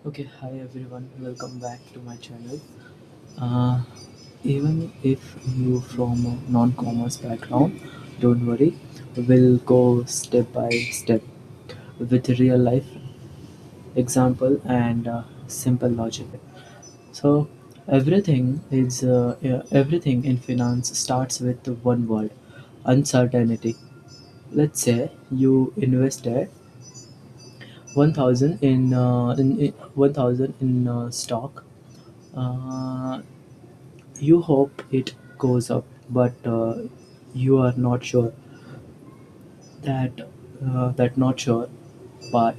Okay, hi everyone, welcome back to my channel. Uh, Even if you from a non-commerce background, don't worry, we'll go step by step with real life example and simple logic. So everything in finance starts with one word: uncertainty. Let's say you invested 1,000 in 1,000 in stock. Uh, You hope it goes up, but you are not sure that not sure part.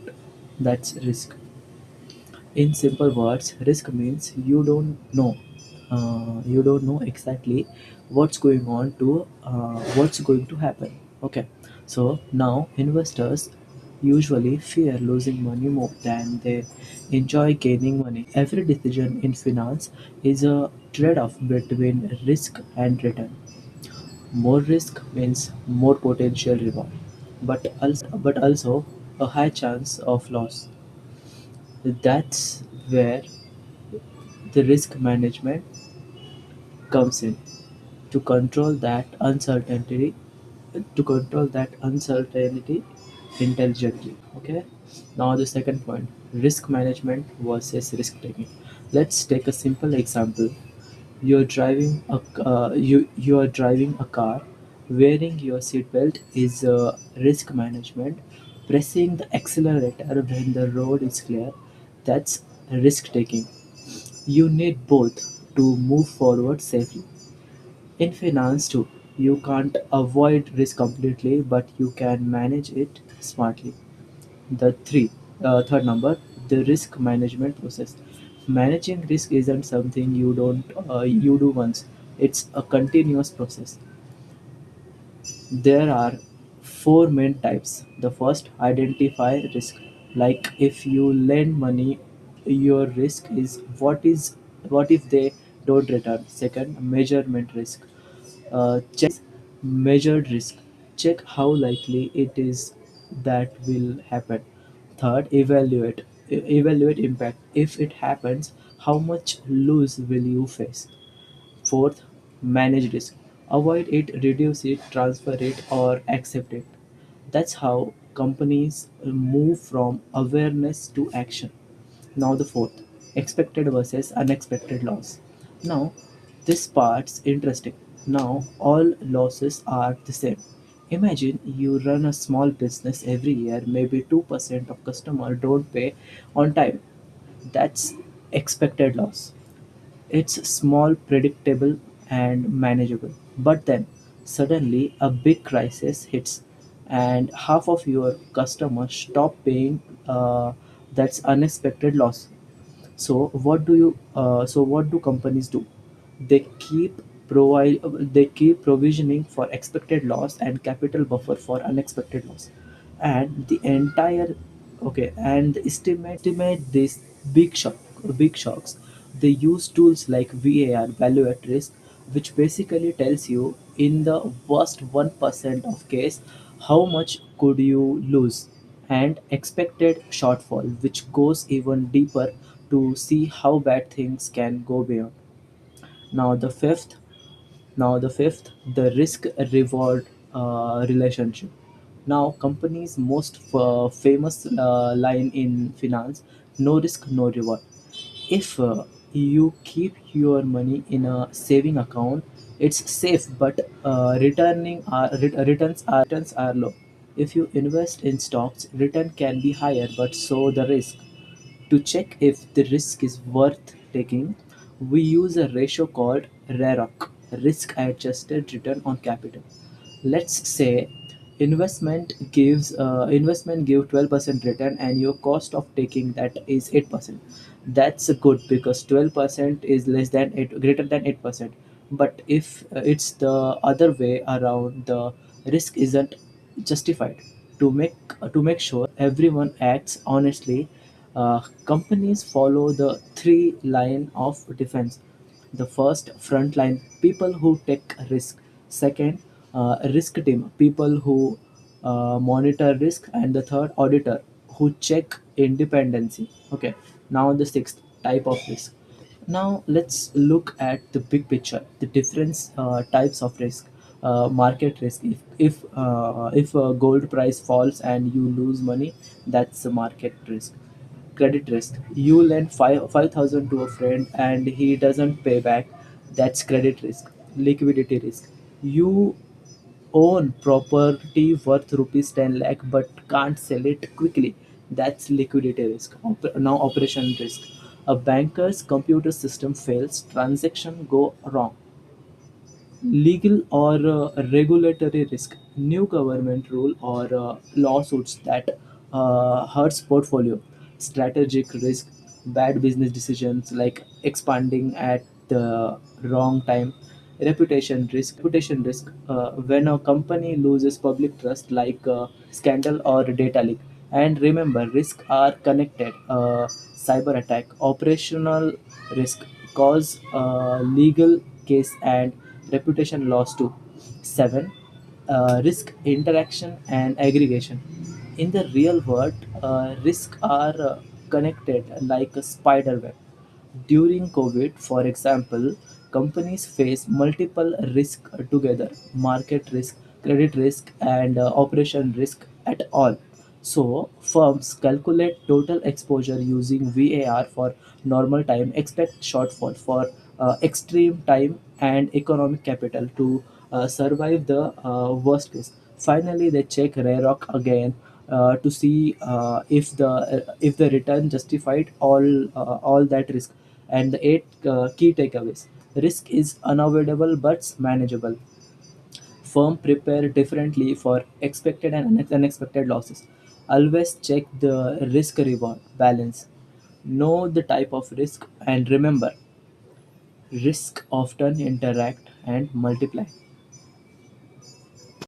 That's risk. In simple words, risk means you don't know exactly what's going to happen. Okay, so now investors usually fear losing money more than they enjoy gaining money. Every decision in finance is a trade-off between risk and return. More risk means more potential reward, but also a high chance of loss. That's where the risk management comes in to control that uncertainty intelligently. Okay, now the second point: risk management versus risk taking. Let's take a simple example. You are driving a car. Wearing your seatbelt is risk management. Pressing the accelerator when the road is clear, that's risk taking. You need both to move forward safely. In finance too, you can't avoid risk completely, but you can manage it smartly. Third number, the risk management process. Managing risk isn't something you do once. It's a continuous process. There are four main types. The first, identify risk. Like if you lend money, your risk is what if they don't return. Second, measurement risk. Check measured risk. Check how likely it is that will happen. Third, evaluate. Evaluate impact. If it happens, how much loss will you face? Fourth, manage risk. Avoid it, reduce it, transfer it, or accept it. That's how companies move from awareness to action. Now, the fourth, expected versus unexpected loss. Now, this part's interesting. Now, all losses are the same. Imagine you run a small business every year, maybe 2% of customers don't pay on time. That's expected loss. It's small, predictable, and manageable. But then, suddenly, a big crisis hits, and half of your customers stop paying. That's unexpected loss. So what do companies do? They keep provisioning for expected loss and capital buffer for unexpected loss, and the entire okay and estimate these big shocks. They use tools like VAR, value at risk, which basically tells you in the worst 1% of case how much could you lose, and expected shortfall, which goes even deeper to see how bad things can go beyond. Now the fifth, the risk reward relationship. Now companies' most famous line in finance: no risk, no reward. If you keep your money in a saving account, it's safe, but returns are low. If you invest in stocks, return can be higher, but so the risk. To check if the risk is worth taking, we use a ratio called RAROC, risk adjusted return on capital. Let's say investment give 12% return and your cost of taking that is 8%. That's good because 12% is less than 8 greater than 8%. But if it's the other way around, the risk isn't justified. To make sure everyone acts honestly, companies follow the three line of defense. The first, frontline, people who take risk. Second, risk team, people who monitor risk. And the third, auditor, who check independency. Okay, now the sixth type of risk. Now let's look at the big picture, the different types of risk. Market risk. If gold price falls and you lose money, that's a market risk. Credit risk. You lend 5,000 to a friend and he doesn't pay back. That's credit risk. Liquidity risk. You own property worth rupees 10 lakh but can't sell it quickly. That's liquidity risk. Now operation risk. A banker's computer system fails, transaction go wrong. Legal or regulatory risk. New government rule or lawsuits that hurts portfolio. Strategic risk. Bad business decisions like expanding at the wrong time. Reputation risk. When a company loses public trust like scandal or data leak. And remember, risks are connected. Cyber attack. Operational risk cause legal case and reputation loss too. 7. Risk interaction and aggregation. In the real world, risks are connected like a spider web. During COVID, for example, companies face multiple risks together: market risk, credit risk, and operation risk at all. So, firms calculate total exposure using VAR for normal time, expect shortfall for extreme time, and economic capital to survive the worst case. Finally, they check RAROC again to see if the return justified all that risk. And the eight key takeaways: risk is unavoidable but manageable. Firm prepare differently for expected and unexpected losses. Always check the risk reward balance. Know the type of risk and remember, risk often interact and multiply.